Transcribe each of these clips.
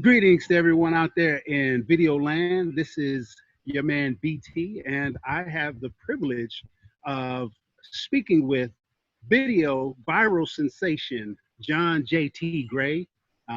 Greetings to everyone out there in video land. This is your man BT, and I have the privilege of speaking with video viral sensation John JT Gray.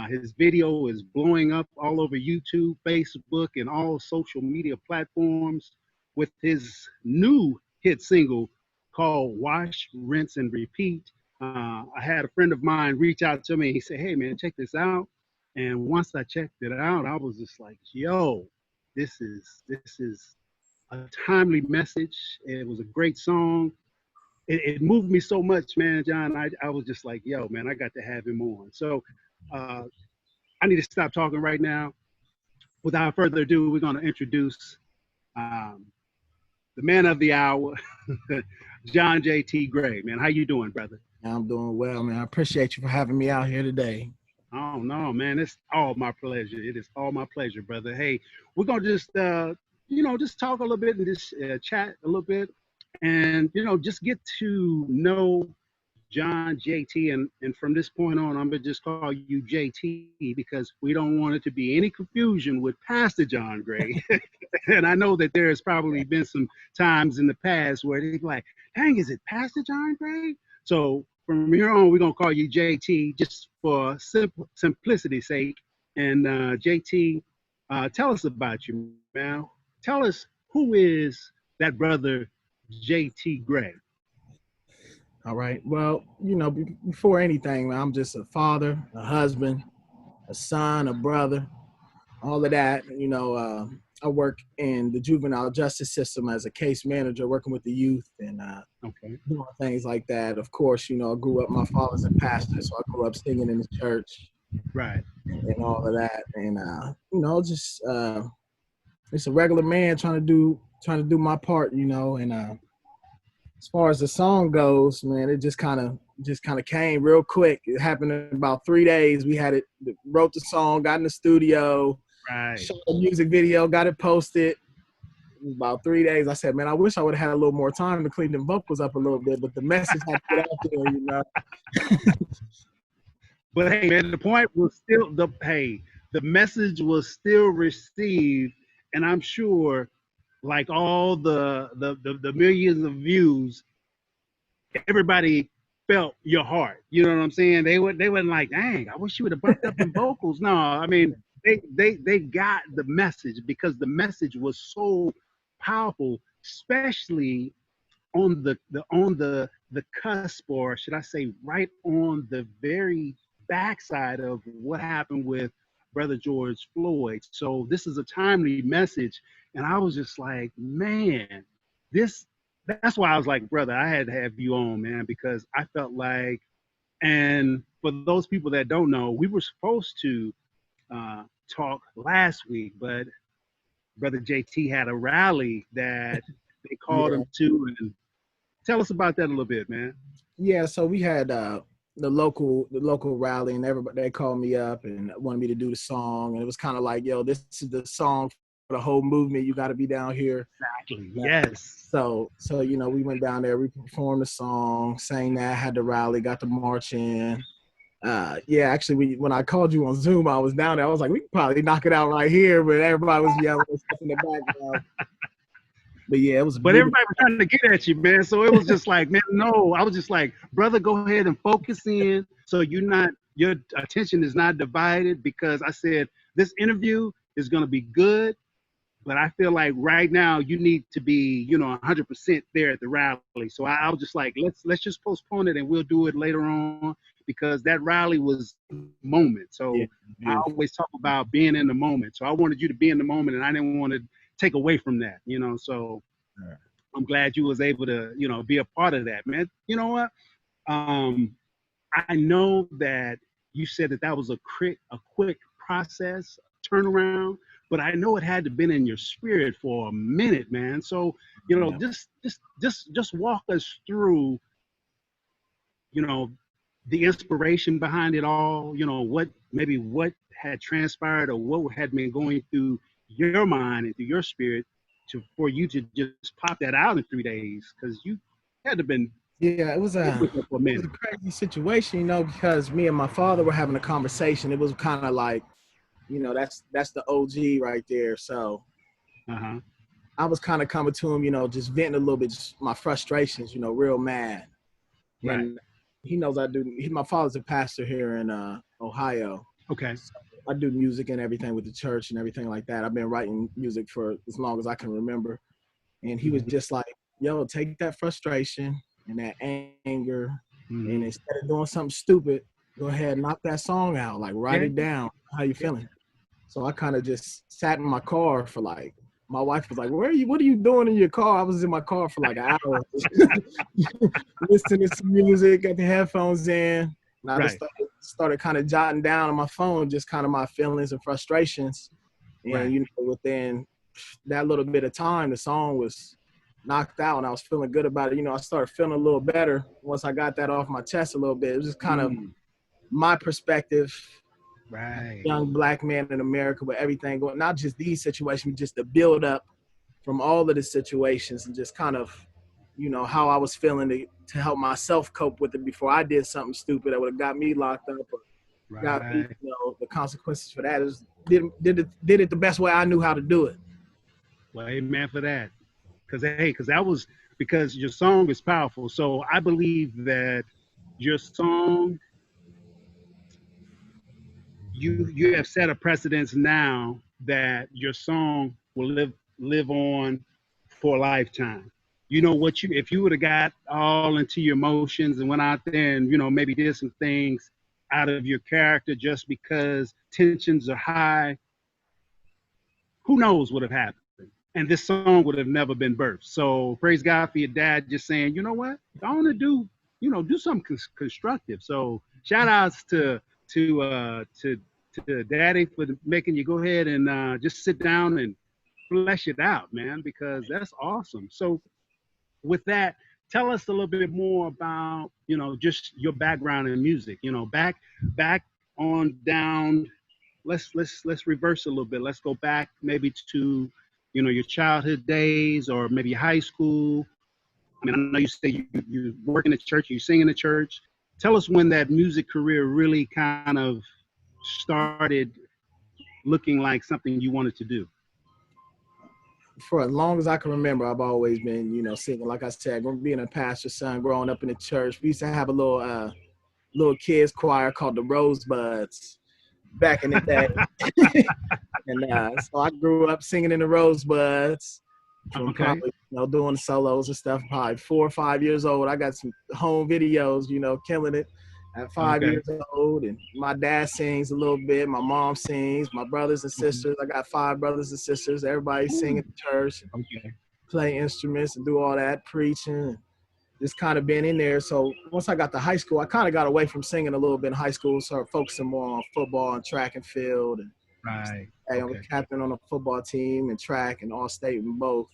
His video is blowing up all over YouTube, Facebook, and all social media platforms with his new hit single called Wash, Rinse, and Repeat. I had a friend of mine reach out to me. He said, "Hey, man, check this out." And once I checked it out, I was just like, "Yo, this is a timely message. It was a great song. It moved me so much, man, John. I was just like, yo, man, I got to have him on. So uh, I need to stop talking right now. Without further ado, we're going to introduce um, the man of the hour, John J.T. Gray. Man, how you doing, brother? I'm doing well, man. I appreciate you for having me out here today. Oh no, man, it's all my pleasure. It is all my pleasure, brother. Hey, we're gonna just talk a little bit and just chat a little bit, and just get to know John JT, and from this point on, I'm gonna just call you JT because we don't want it to be any confusion with Pastor John Gray. And I know that there's probably been some times in the past where they're like, "Dang, is it Pastor John Gray?" So from here on, we're gonna call you JT just for simplicity's sake. And JT, tell us about you, man. Tell us who is that brother JT Gray. All right. Well, before anything, man, I'm just a father, a husband, a son, a brother, all of that. I work in the juvenile justice system as a case manager, working with the youth and Okay. doing things like that. Of course, I grew up, my father's a pastor, so I grew up singing in the church Right. and all of that. And, it's a regular man trying to do my part, and as far as the song goes, man, it just kind of came real quick. It happened in about 3 days. We had it, wrote the song, got in the studio, Right. shot a music video, got it posted. In about 3 days, I said, man, I wish I would have had a little more time to clean the vocals up a little bit, but the message had to get out there. But hey, man, the point was still the message was still received, and I'm sure, like all the millions of views, everybody felt your heart. You know what I'm saying? They weren't like, dang, I wish you would have bumped up the vocals. No, I mean they got the message because the message was so powerful, especially on the cusp, or should I say, right on the very backside of what happened with Brother George Floyd. So this is a timely message, and I was just like, man, this. That's why I was like, brother, I had to have you on, man, because I felt like, and for those people that don't know, we were supposed to talk last week, but Brother JT had a rally that they called Yeah. him to, and tell us about that a little bit, man. Yeah, so we had the local rally, and everybody, they called me up and wanted me to do the song, and it was kind of like, yo, this is the song for the whole movement. You got to be down here. Exactly. Yes. So we went down there, we performed the song, sang that, had the rally, got to march in. Yeah, actually, when I called you on Zoom, I was down there. I was like, we could probably knock it out right here, but everybody was yelling and stuff in the background. But yeah, it was. But everybody was trying to get at you, man. So it was just like, man, no. I was just like, brother, go ahead and focus in, so your attention is not divided. Because I said this interview is going to be good, but I feel like right now you need to be, 100% there at the rally. So I was just like, let's just postpone it and we'll do it later on, because that rally was moment. So I always talk about being in the moment. So I wanted you to be in the moment, and I didn't want to take away from that, So I'm glad you was able to, be a part of that, man. You know what? I know that you said that was a quick process turnaround, but I know it had to been in your spirit for a minute, man. So, just walk us through, the inspiration behind it all, what had transpired or what had been going through your mind and through your spirit for you to just pop that out in 3 days, because you had to have been Yeah, it was a crazy situation, because me and my father were having a conversation. It was kind of like, You know, that's the OG right there. So I was kind of coming to him, you know, just venting a little bit, just my frustrations, you know, real mad. Right. And he knows I do. My father's a pastor here in Ohio. Okay. So I do music and everything with the church and everything like that. I've been writing music for as long as I can remember. And he was just like, yo, take that frustration and that anger, and instead of doing something stupid, go ahead and knock that song out. Like, write it down. How you feeling? So I kind of just sat in my car for like, my wife was like, what are you doing in your car? I was in my car for like an hour listening to music, got the headphones in, and I just started kind of jotting down on my phone just kind of my feelings and frustrations. And you know, within that little bit of time, the song was knocked out and I was feeling good about it. You know, I started feeling a little better once I got that off my chest a little bit. It was just kind of my perspective. Young black man in America with everything going, not just these situations, just the build up from all of the situations and just kind of, you know, how I was feeling to help myself cope with it before I did something stupid that would have got me locked up or got me, you know, the consequences for that. Is did it the best way I knew how to do it. Well, amen for that. Because your song is powerful. So I believe that your song, you have set a precedence now that your song will live on for a lifetime. You know what, if you would have got all into your emotions and went out there and, you know, maybe did some things out of your character just because tensions are high, who knows what would have happened? And this song would have never been birthed. So praise God for your dad just saying, you know what, I want to do something constructive. So shout outs to daddy for making you go ahead and just sit down and flesh it out, man, because that's awesome. So with that, tell us a little bit more about, you know, just your background in music, you know, back on down. Let's reverse a little bit. Let's go back maybe to, you know, your childhood days or maybe high school. I mean, I know you say you work in the church, you sing in the church. Tell us when that music career really kind of started looking like something you wanted to do. For as long as I can remember, I've always been, you know, singing. Like I said, being a pastor's son, growing up in the church, we used to have a little kids choir called the Rosebuds back in the day. And so I grew up singing in the Rosebuds from probably, you know, doing solos and stuff. Probably 4 or 5 years old. I got some home videos, you know, killing it at 5 years old. And my dad sings a little bit. My mom sings. My brothers and sisters. I got 5 brothers and sisters. Everybody sing at the church, play instruments and do all that, preaching. Just kind of been in there. So once I got to high school, I kind of got away from singing a little bit in high school, started focusing more on football and track and field. And I was captain on a football team and track and all state and both.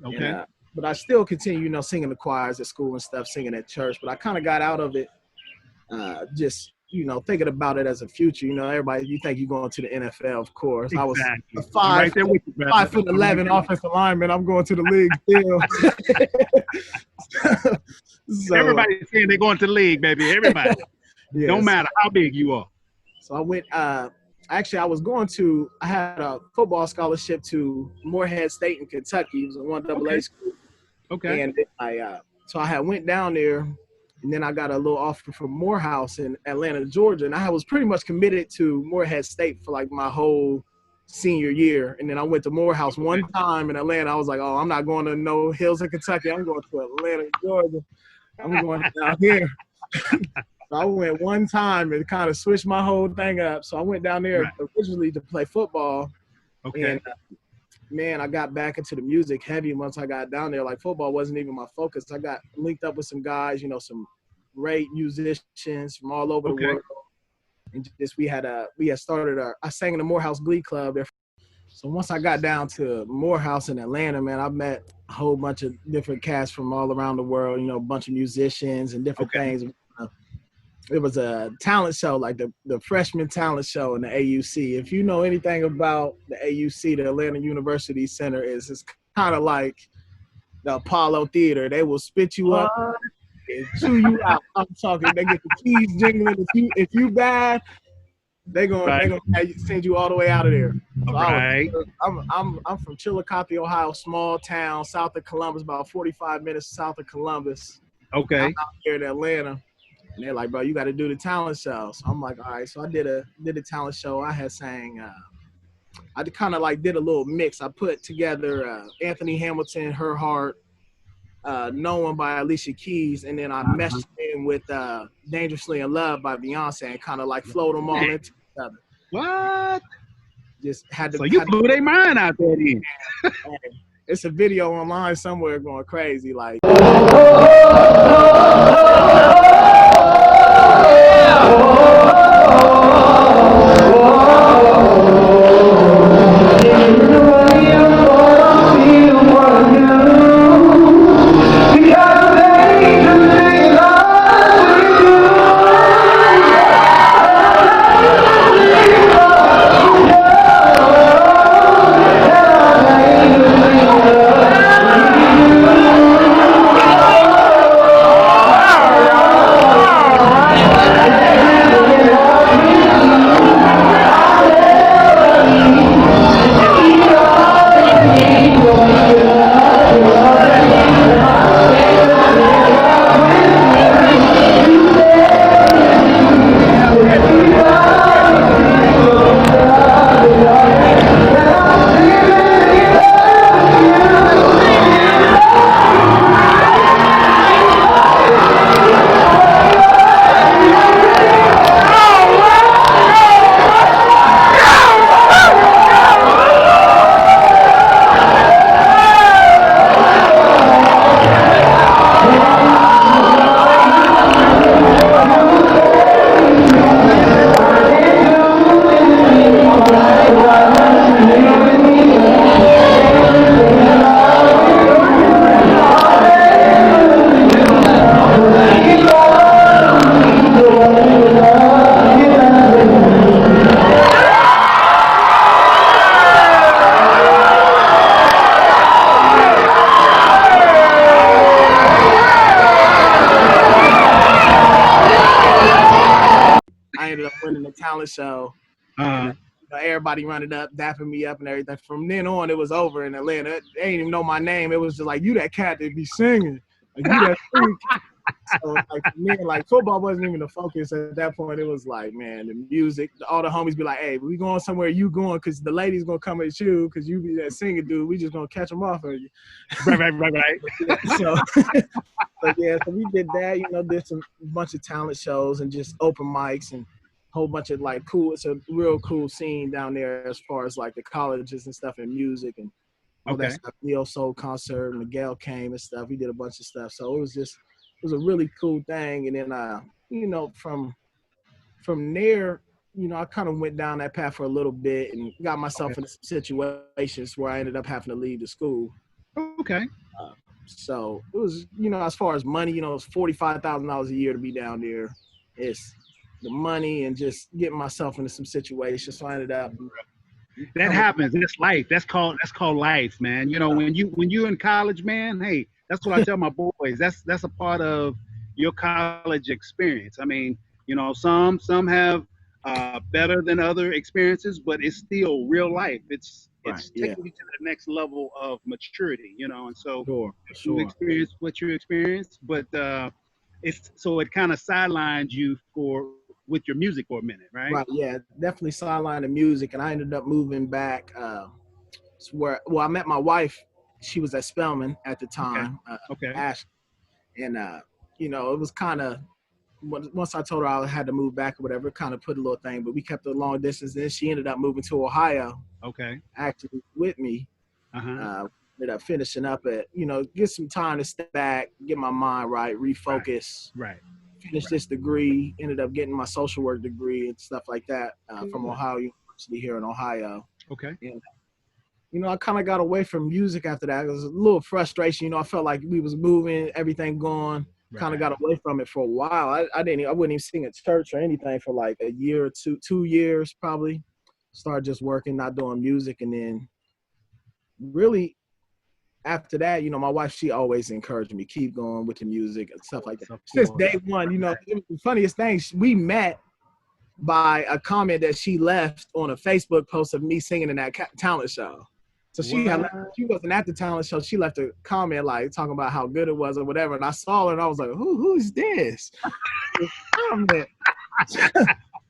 And, but I still continue, you know, singing the choirs at school and stuff, singing at church. But I kind of got out of it, just, you know, thinking about it as a future. You know, everybody, you think you're going to the NFL, of course. I was a 5'11" offensive lineman. I'm going to the league still. So, everybody's saying they're going to the league, baby. Everybody. Don't matter how big you are. So I went, actually, I had a football scholarship to Morehouse State in Kentucky. It was a 1AA school. And so I had went down there, and then I got a little offer from Morehouse in Atlanta, Georgia. And I was pretty much committed to Morehouse State for like my whole senior year. And then I went to Morehouse one time in Atlanta. I was like, oh, I'm not going to no hills in Kentucky. I'm going to Atlanta, Georgia. I'm going down here. So I went one time and kind of switched my whole thing up. So I went down there originally to play football. And man, I got back into the music heavy once I got down there. Like, football wasn't even my focus. I got linked up with some guys, you know, some great musicians from all over the world. And just I sang in the Morehouse Glee Club there. So once I got down to Morehouse in Atlanta, man, I met a whole bunch of different cats from all around the world, you know, a bunch of musicians and different things. It was a talent show, like the freshman talent show in the AUC. If you know anything about the AUC, the Atlanta University Center, it's kind of like the Apollo Theater. They will spit you up and chew you out. I'm talking, they get the keys jingling. If you bad, they gonna send you all the way out of there. So Right. I'm from Chillicothe, Ohio, small town south of Columbus, about 45 minutes south of Columbus. I'm Okay. out here in Atlanta. And they're like, bro, you got to do the talent show. So I'm like, all right. So I did a talent show. I had sang, I kind of like did a little mix. I put together Anthony Hamilton, Her Heart, No One by Alicia Keys, and then I meshed in with Dangerously in Love by Beyonce and kind of like flowed them all into each other. What? Just had to. So you blew their mind out there then. It's a video online somewhere going crazy. Like. Winning the talent show. And, everybody running up, dapping me up and everything. From then on, it was over in Atlanta. They didn't even know my name. It was just like, you that cat that be singing. Like, you that freak. So, like, for me, like, football wasn't even the focus at that point. It was like, man, the music. All the homies be like, hey, we going somewhere you going because the ladies going to come at you because you be that singing dude. We just going to catch them off of you. Right. So, so we did that, did some bunch of talent shows and just open mics and whole bunch of like cool. It's a real cool scene down there as far as like the colleges and stuff and music and all that stuff. Neo Soul concert, Miguel came and stuff. We did a bunch of stuff. So it was a really cool thing. And then from there, I kind of went down that path for a little bit and got myself in situations where I ended up having to leave the school. Okay. So it was, as far as money, it was $45,000 a year to be down there. It's the money and just getting myself into some situations. So I ended up. That happens. That's life. That's called life, man. When you're in college, man, hey, that's what I tell my boys. That's a part of your college experience. I mean, some have better than other experiences, but it's still real life. It's taking you to the next level of maturity, and so you experience what you experience, but it kind of sidelines you with your music for a minute, right? Right, yeah, definitely sidelined the music, and I ended up moving back. I met my wife. She was at Spelman at the time, Ash, and it was kind of once I told her I had to move back or whatever, kind of put a little thing, but we kept a long distance. Then she ended up moving to Ohio. Okay. Actually, with me. Ended up finishing up at get some time to step back, get my mind right, refocus. Right. Finish this degree, ended up getting my social work degree and stuff like that from Ohio University here in Ohio. Okay. And, I kind of got away from music after that. It was a little frustration. I felt like we was moving, everything going. Kind of got away from it for a while. I wouldn't even sing at church or anything for like a year or 2 years probably. Started just working, not doing music. And then really after that, my wife, she always encouraged me, keep going with the music and stuff like that. Since day one, it was the funniest thing. We met by a comment that she left on a Facebook post of me singing in that talent show. So she wasn't at the talent show. She left a comment like talking about how good it was or whatever. And I saw her and I was like, who's this?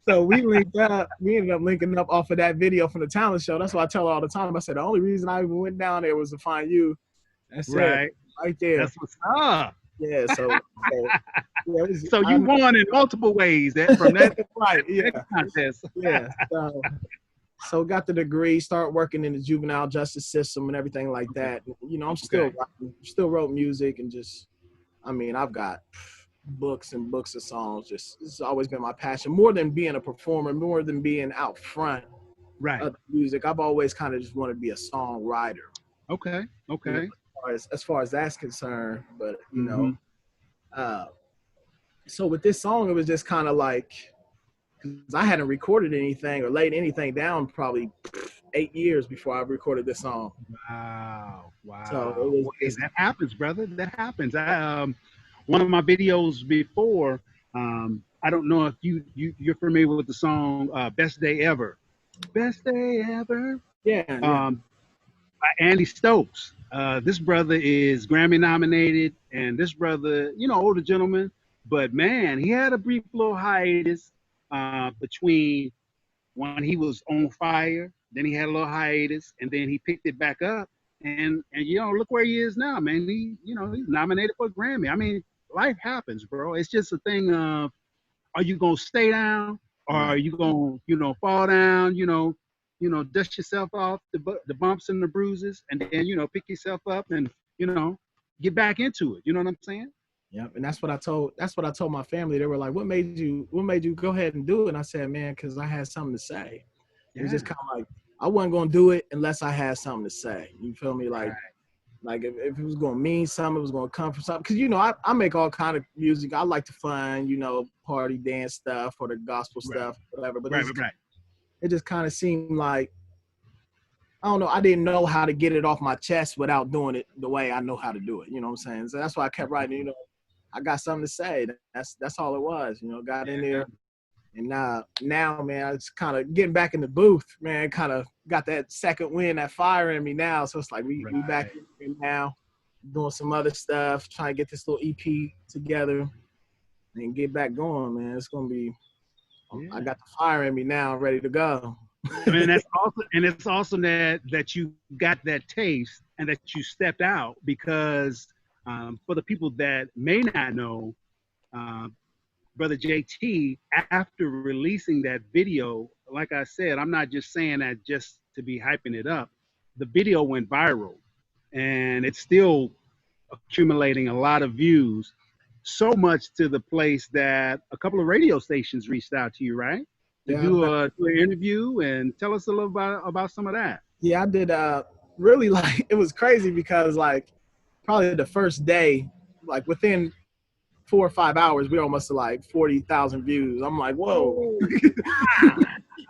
So we linked up. We ended up linking up off of that video from the talent show. That's why I tell her all the time. I said, the only reason I even went down there was to find you. That's right. Right there. That's what's up. Yeah, so you won in multiple ways from that right, that contest. Yeah. So got the degree, start working in the juvenile justice system and everything like that. You know, I'm still wrote music and just, I mean, I've got books and books of songs. Just it's always been my passion. More than being a performer, more than being out front of music. I've always kind of just wanted to be a songwriter. Okay. You know, as far as that's concerned, but you know, so with this song, it was just kind of like, because I hadn't recorded anything or laid anything down probably 8 years before I recorded this song. Wow. So that happens, brother. That happens. One of my videos before, I don't know if you're familiar with the song "Best Day Ever." Best Day Ever. Yeah. By Andy Stokes. This brother is Grammy nominated, and this brother, you know, older gentleman, but man, he had a brief little hiatus between when he was on fire, then he had a little hiatus, and then he picked it back up, and you know, look where he is now, man. He's nominated for a Grammy. I mean, life happens, bro. It's just a thing of, are you gonna stay down, or are you gonna, fall down, dust yourself off the bumps and the bruises, and then, pick yourself up and, get back into it. You know what I'm saying? Yep. And that's what I told my family. They were like, what made you go ahead and do it? And I said, man, because I had something to say. Yeah. It was just kind of like, I wasn't going to do it unless I had something to say. You feel me? Like, like if it was going to mean something, it was going to come from something. Because, I make all kind of music. I like to find, party dance stuff or the gospel stuff, whatever. But it just kind of seemed like, I don't know, I didn't know how to get it off my chest without doing it the way I know how to do it. You know what I'm saying? So that's why I kept writing, I got something to say. That's all it was, got in there. And now, man, it's kind of getting back in the booth, man, kind of got that second wind, that fire in me now. So it's like we back in now, doing some other stuff, trying to get this little EP together and get back going, man. It's going to be, I got the fire in me now, ready to go. I mean, it's awesome that you got that taste and that you stepped out, because for the people that may not know, Brother JT, after releasing that video, like I said, I'm not just saying that just to be hyping it up. The video went viral, and it's still accumulating a lot of views, so much to the place that a couple of radio stations reached out to you, right? To do an interview, and tell us a little about some of that. Yeah, I did. Really, like, it was crazy because, like, probably the first day, like within 4 or 5 hours, we almost to like 40,000 views. I'm like, whoa.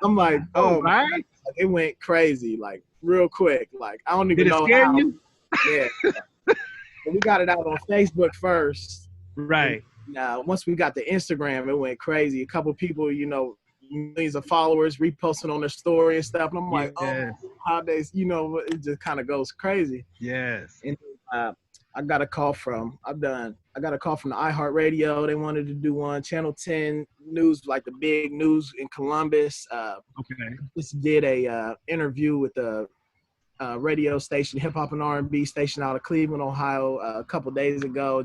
I'm like, oh, right. Like, it went crazy, like real quick. Like, I don't even know how. You? Yeah. But we got it out on Facebook first. Right. Now, once we got the Instagram, it went crazy. A couple people, millions of followers reposting on their story and stuff. And I'm like, oh, how they, it just kind of goes crazy. Yes. And I got a call from the iHeartRadio. They wanted to do one. Channel 10 News, like the big news in Columbus. Just did a interview with a radio station, hip hop and R&B station out of Cleveland, Ohio, a couple days ago.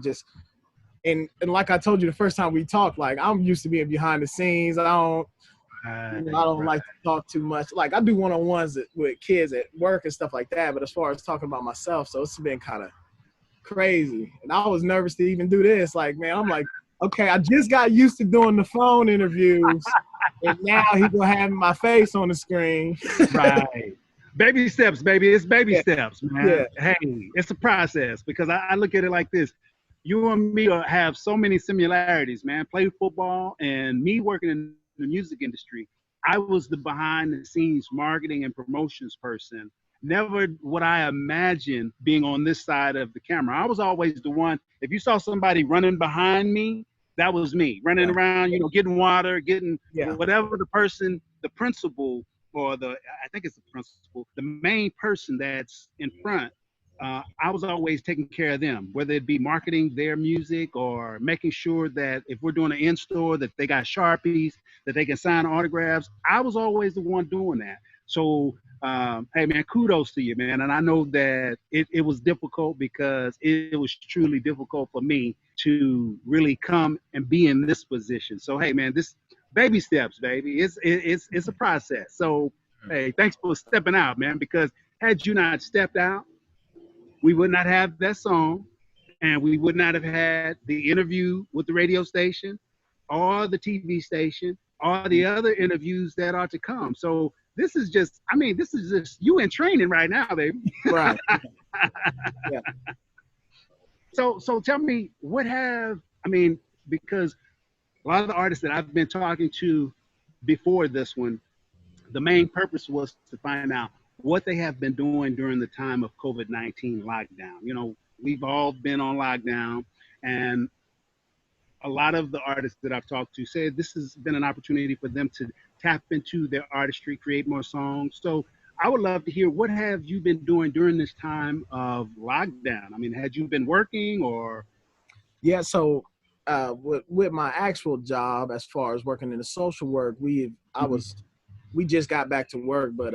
And like I told you the first time we talked, like, I'm used to being behind the scenes. I don't like to talk too much. Like, I do one-on-ones with kids at work and stuff like that. But as far as talking about myself, so it's been kind of crazy. And I was nervous to even do this. Like, man, I'm like, okay, I just got used to doing the phone interviews, and now he's gonna have my face on the screen. Right. Baby steps, baby. It's baby steps, man. Yeah. Hey, it's a process, because I look at it like this. You and me have so many similarities, man. Play football, and me working in the music industry, I was the behind the scenes marketing and promotions person. Never would I imagine being on this side of the camera. I was always the one, if you saw somebody running behind me, that was me running Yeah. around, you know, getting water, getting Yeah. whatever the principal, or I think it's the principal, the main person that's in front. I was always taking care of them, whether it be marketing their music or making sure that if we're doing an in-store, that they got Sharpies, that they can sign autographs. I was always the one doing that. So, hey, man, kudos to you, man. And I know that it was difficult, because it was truly difficult for me to really come and be in this position. So, hey, man, this baby steps, baby. It's a process. So, hey, thanks for stepping out, man, because had you not stepped out, we would not have that song, and we would not have had the interview with the radio station or the TV station or the other interviews that are to come. So this is just, I mean, this is just you in training right now, baby. Right. Yeah. So tell me, I mean, because a lot of the artists that I've been talking to before this one, the main purpose was to find out what they have been doing during the time of COVID-19 lockdown. You know, we've all been on lockdown, and a lot of the artists that I've talked to say this has been an opportunity for them to tap into their artistry, create more songs. So I would love to hear, what have you been doing during this time of lockdown? I mean, had you been working or? Yeah. So with my actual job, as far as working in the social work, we just got back to work, but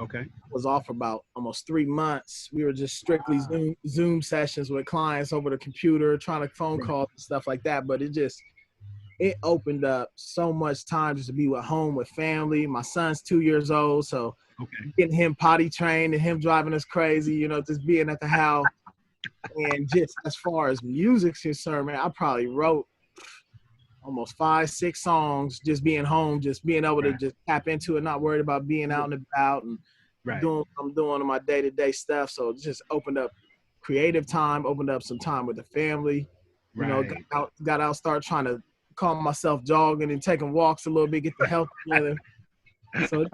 Okay. was off for about almost 3 months. We were just strictly Zoom sessions with clients over the computer, trying to phone calls and stuff like that. But it opened up so much time just to be at home with family. My son's 2 years old, so Okay. getting him potty trained and him driving us crazy, you know, just being at the house. And just as far as music's concerned, man, I probably wrote almost 5-6 songs just being home, just being able to just tap into it, not worried about being out and about and doing what I'm doing on my day-to-day stuff. So it just opened up creative time, opened up some time with the family. You know, got out, start trying to calm myself jogging and taking walks a little bit, get the health together. So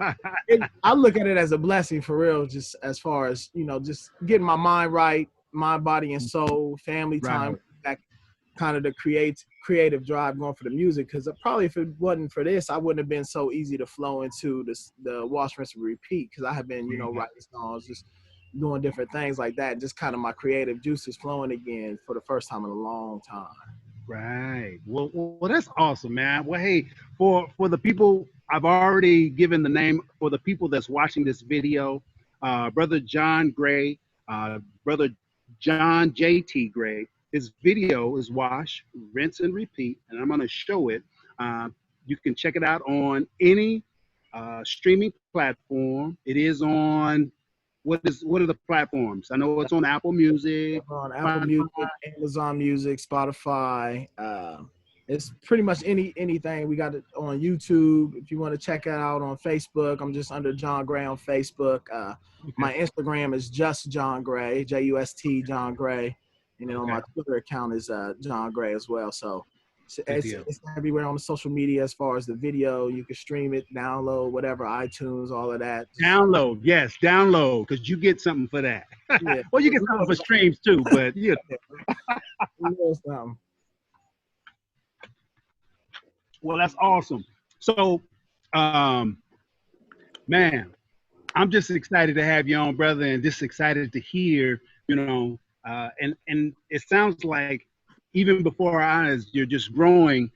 I look at it as a blessing for real, just as far as, you know, just getting my mind right, mind, body, and soul, family time, back, kind of the creative drive going for the music. Because probably if it wasn't for this, I wouldn't have been so easy to flow into the wash, rinse, and repeat, because I have been, you know, writing songs, just doing different things like that. Just kind of my creative juices flowing again for the first time in a long time. Right. Well, that's awesome, man. Well, hey, for the people, I've already given the name for the people that's watching this video. Brother John Gray, Brother John JT Gray. His video is Wash, Rinse, and Repeat, and I'm going to show it. You can check it out on any streaming platform. It is on what are the platforms? I know it's on Apple Music, on Apple Music, Amazon Music, Spotify. It's pretty much anything. We got it on YouTube. If you want to check it out on Facebook, I'm just under John Gray on Facebook. My Instagram is just John Gray, JUST John Gray, and then on my Twitter account is John Gray as well. So it's everywhere on the social media. As far as the video, you can stream it, download, whatever, iTunes, all of that. Download, yes, download, because you get something for that. Yeah. Well, you get something for streams too, but yeah. Well, that's awesome. So, man, I'm just excited to have you on, brother, and just excited to hear, you know, and it sounds like even before our eyes, you're just growing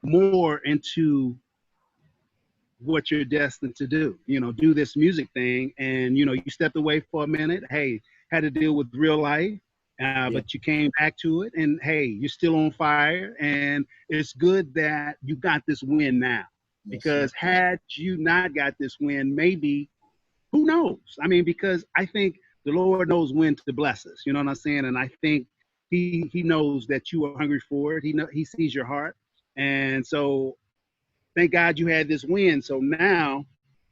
more into what you're destined to do, you know, do this music thing. And, you know, you stepped away for a minute. Hey, had to deal with real life, but you came back to it, and hey, you're still on fire. And it's good that you got this win now, because had you not got this win, maybe, who knows? I mean, because I think the Lord knows when to bless us, you know what I'm saying? And I think he knows that you are hungry for it. He sees your heart. And so thank God you had this win. So now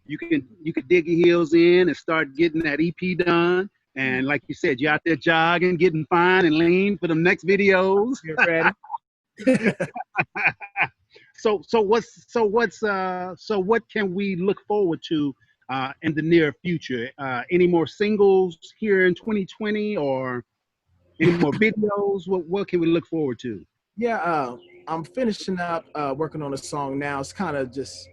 you can dig your heels in and start getting that EP done. And like you said, you're out there jogging, getting fine and lean for the next videos. Get ready. So what can we look forward to in the near future? Any more singles here in 2020, or any more videos? What can we look forward to? Yeah, I'm finishing up working on a song now. It's kind of just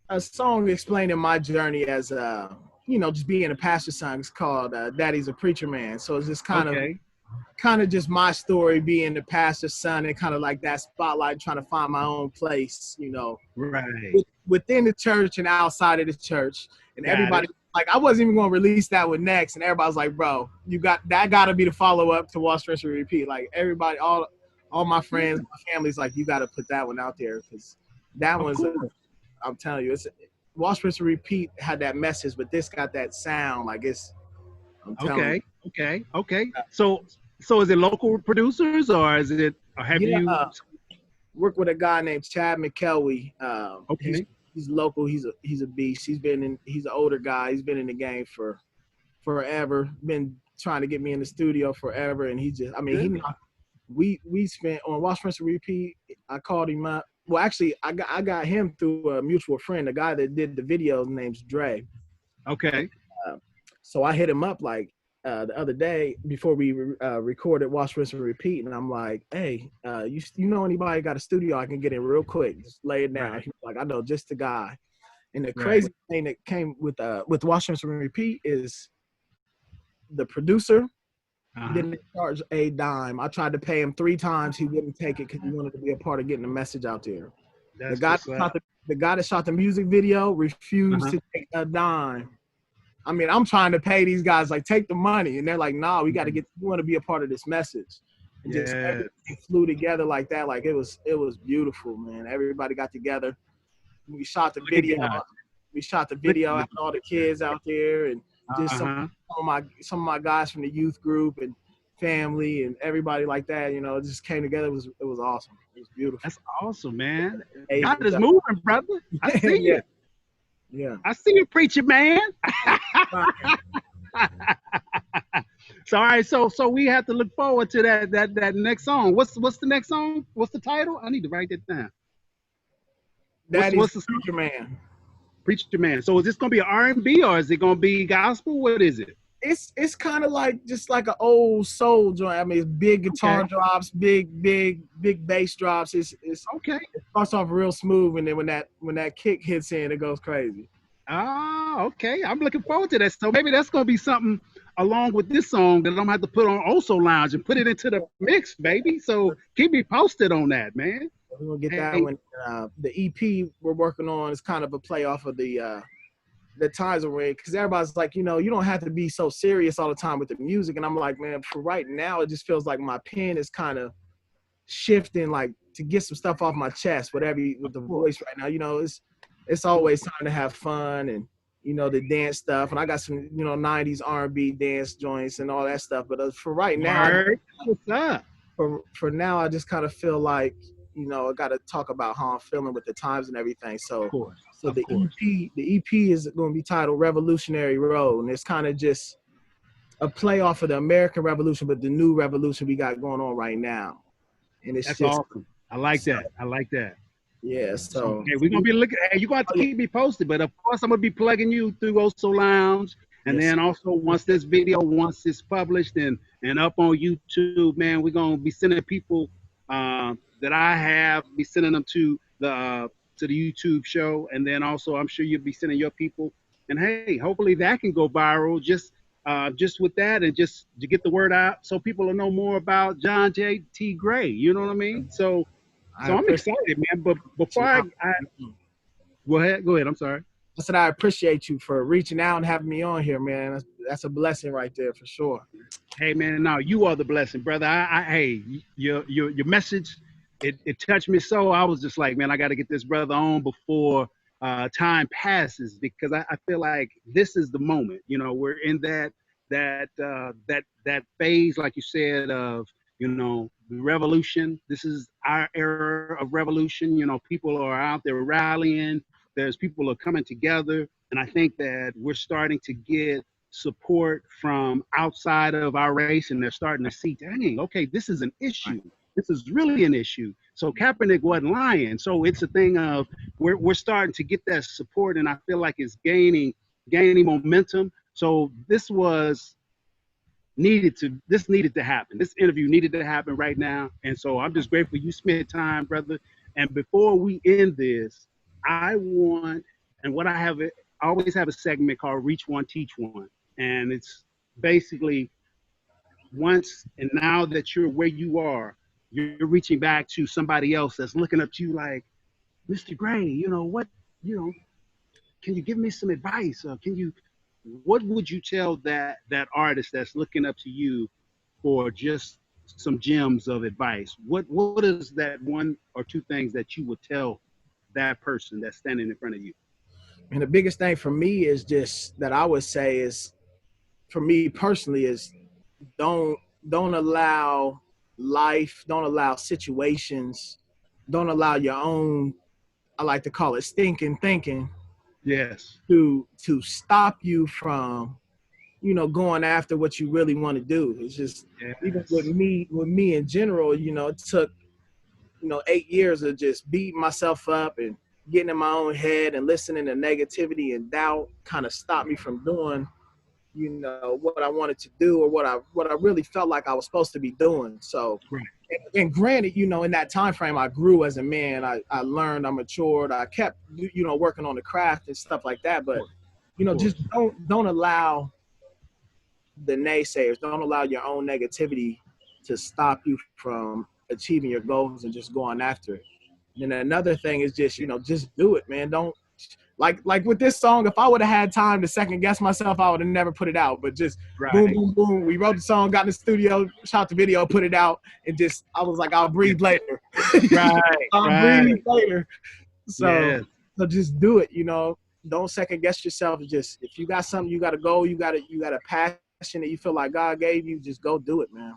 a song explaining my journey as just being a pastor's son. It's called Daddy's a Preacher Man. So it's just kind of just my story being the pastor's son and kind of like that spotlight, trying to find my own place, Right. within the church and outside of the church. And everybody, like, I wasn't even going to release that with Next. And everybody's like, bro, that got to be the follow up to Wash, Rinse, and Repeat. Like, everybody, all my friends, my family's like, you got to put that one out there, because that one's, I'm telling you, it's Wash, Rinse, and Repeat had that message, but this got that sound. Like, I'm telling you. Okay. So is it local producers, or is it, or have you worked with a guy named Chad McKelwey? Okay. He's local. He's a beast. He's an older guy. He's been in the game for forever. Been trying to get me in the studio forever, and he just, we spent on Wash, Rinse, and Repeat. I called him up. Well, actually, I got him through a mutual friend, a guy that did the videos, name's Dre. Okay. So I hit him up like the other day before we recorded Wash, Rinse, and Repeat, and I'm like, hey, you know anybody got a studio I can get in real quick? Just lay it down. Right. He was like, I know just the guy. And the crazy thing that came with Wash, Rinse, and Repeat is the producer didn't charge a dime. I tried to pay him 3 times. He wouldn't take it because he wanted to be a part of getting the message out there. The guy that shot the music video refused to take a dime. I mean, I'm trying to pay these guys, like, take the money. And they're like, nah, we want to be a part of this message. And just everything flew together like that. Like, it was beautiful, man. Everybody got together. We shot the video. We shot the video out, all the kids out there, and just some of my guys from the youth group and family and everybody like that. It just came together. It was awesome. It was beautiful. That's awesome, man. God is moving, brother. I see you. Yeah. I see you, preacher man. So all right, so we have to look forward to that next song. What's the next song? What's the title? I need to write that down. What's the Preacher Man? Preacher Man. So is this gonna be R&B or is it gonna be gospel? What is it? It's kind of like just like an old soul joint. I mean, it's big guitar drops, big bass drops. It's okay. It starts off real smooth, and then when that kick hits in, it goes crazy. Oh, okay. I'm looking forward to that. So maybe that's gonna be something along with this song that I'm gonna have to put on Oso Lounge and put it into the mix, baby. So keep me posted on that, man. We're gonna get that one. The EP we're working on is kind of a play off of the times we're in, because everybody's like, you don't have to be so serious all the time with the music. And I'm like, man, for right now, it just feels like my pen is kind of shifting, like, to get some stuff off my chest, with the voice right now. It's always time to have fun and, the dance stuff. And I got some, 90s R&B dance joints and all that stuff. But for right now, what's up? For now, I just kind of feel like, I got to talk about how I'm feeling with the times and everything. So, the EP is going to be titled Revolutionary Road, and it's kind of just a play off of the American Revolution, but the new revolution we got going on right now. And it's just awesome. I like that. Yeah. So okay, we're gonna be looking. Hey, you're gonna have to keep me posted, but of course I'm gonna be plugging you through Oso Lounge. And then also once it's published and up on YouTube, man, we're gonna be sending people that I have, be sending them to the YouTube show, and then also I'm sure you'll be sending your people. And hey, hopefully that can go viral just with that, and just to get the word out so people will know more about John J. T. Gray. You know what I mean? So I'm excited, man. But before I go ahead. I'm sorry. I said I appreciate you for reaching out and having me on here, man. That's a blessing right there for sure. Hey, man, no, you are the blessing, brother. Hey, your message, it touched me so. I was just like, man, I got to get this brother on before time passes, because I feel like this is the moment. We're in that phase, like you said, of the revolution. This is our era of revolution. People are out there rallying. There's people are coming together, and I think that we're starting to get support from outside of our race, and they're starting to see, dang, okay, this is an issue. This is really an issue. So Kaepernick wasn't lying. So it's a thing of we're starting to get that support, and I feel like it's gaining momentum. So this was this needed to happen. This interview needed to happen right now. And so I'm just grateful you spent time, brother. And before we end this, I want, and what I have, I always have a segment called Reach One, Teach One. And it's basically once and now that you're where you are, you're reaching back to somebody else that's looking up to you like, Mr. Gray, you know, can you give me some advice? Or what would you tell that artist that's looking up to you for just some gems of advice? What is that one or two things that you would tell that person that's standing in front of you? And the biggest thing for me is just that I would say is, for me personally, is don't don't allow life, don't allow situations, don't allow your own, I like to call it stinking thinking, Yes. to stop you from, going after what you really want to do. It's just, even Yes. with me in general, it took, 8 years of just beating myself up and getting in my own head and listening to negativity and doubt kind of stopped me from doing, what I wanted to do, or what I really felt like I was supposed to be doing. So, Right. and granted, in that time frame, I grew as a man. I learned, I matured, I kept, working on the craft and stuff like that. But, Of just course. don't allow the naysayers, don't allow your own negativity to stop you from achieving your goals and just going after it. And then another thing is just, just do it, man. Don't, like with this song, if I would have had time to second guess myself, I would have never put it out. But just boom, Right. boom, boom. We wrote the song, got in the studio, shot the video, put it out, and just, I was like, I'll breathe later. Right. I'll breathe Right. later. So, Yes. so just do it. Don't second guess yourself. Just, if you got something, you got to go. You got a passion that you feel like God gave you. Just go do it, man.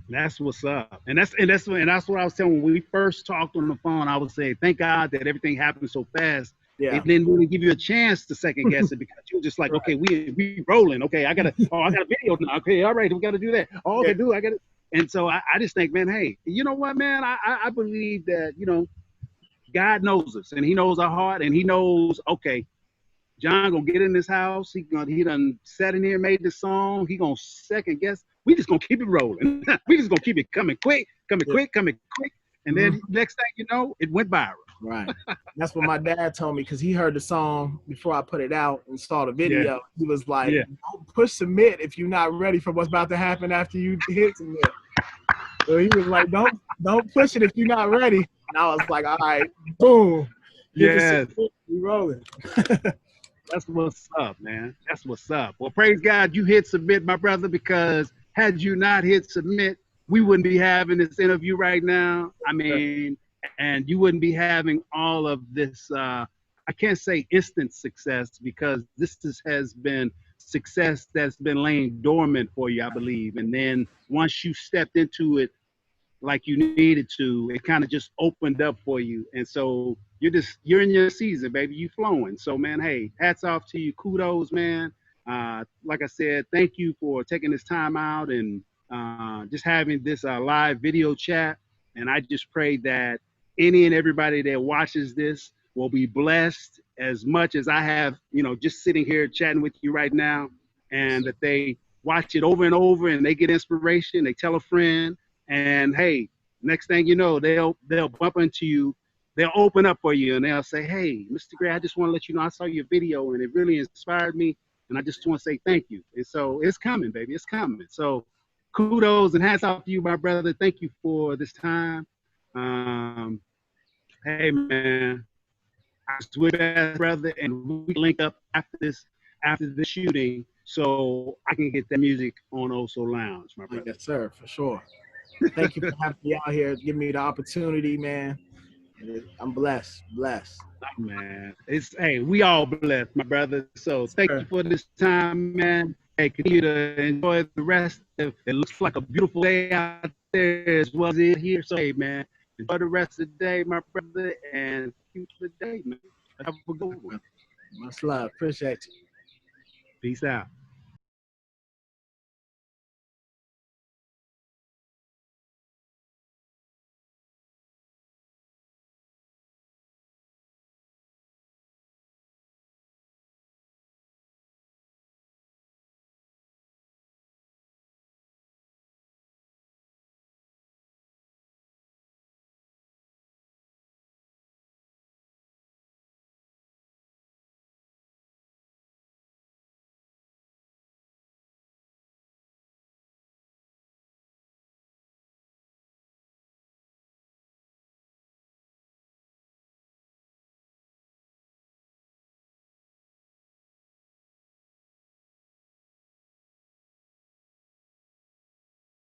That's what's up. And that's what I was telling when we first talked on the phone. I was saying, thank God that everything happened so fast. Yeah. It didn't really give you a chance to second guess it because you were just like, Right. okay, we rolling. Okay, I got a video now. Okay, all right, we got to do that. Oh, okay, Yeah. I got it. And so I just think, man, hey, you know what, man? I believe that, God knows us and he knows our heart and he knows, okay, John gonna get in this house. He done sat in here, made the song. He gonna second guess. We just gonna keep it rolling. We just gonna keep it coming quick, Yeah. coming quick. And Mhm. then next thing you know, it went viral. Right. That's what my dad told me, because he heard the song before I put it out and saw the Yeah, video. He was like, yeah, don't push submit if you're not ready for what's about to happen after you hit submit. So he was like, don't push it if you're not ready. And I was like, all right, boom. Hit the yes. submit, we rolling. That's what's up, man. That's what's up. Well, praise God, you hit submit, my brother, because had you not hit submit, we wouldn't be having this interview right now. I mean, and you wouldn't be having all of this. I can't say instant success because has been success that's been laying dormant for you, I believe. And then once you stepped into it like you needed to, it kind of just opened up for you. And so you're in your season, baby. You flowing. So man, hey, hats off to you. Kudos, man. Like I said, thank you for taking this time out and just having this live video chat. And I just pray that any and everybody that watches this will be blessed as much as I have, just sitting here chatting with you right now, and that they watch it over and over and they get inspiration. They tell a friend, and hey, next thing you know, they'll bump into you. They'll open up for you and they'll say, hey, Mr. Gray, I just want to let you know I saw your video and it really inspired me. And I just want to say thank you. And so it's coming, baby. It's coming. So kudos and hats off to you, my brother. Thank you for this time. Hey, man, I was with brother, and we link up after the shooting so I can get that music on Oso Lounge, my brother. Yes, sir, for sure. Thank you for having me out here, giving me the opportunity, man. I'm blessed. Man, hey, we all blessed, my brother. So thank Sure. you for this time, man. Hey, continue to enjoy the rest. It looks like a beautiful day out there as well as it here. So hey, man, enjoy the rest of the day, my brother, and keep the day, man. Have a good one. Much love. Appreciate you. Peace out.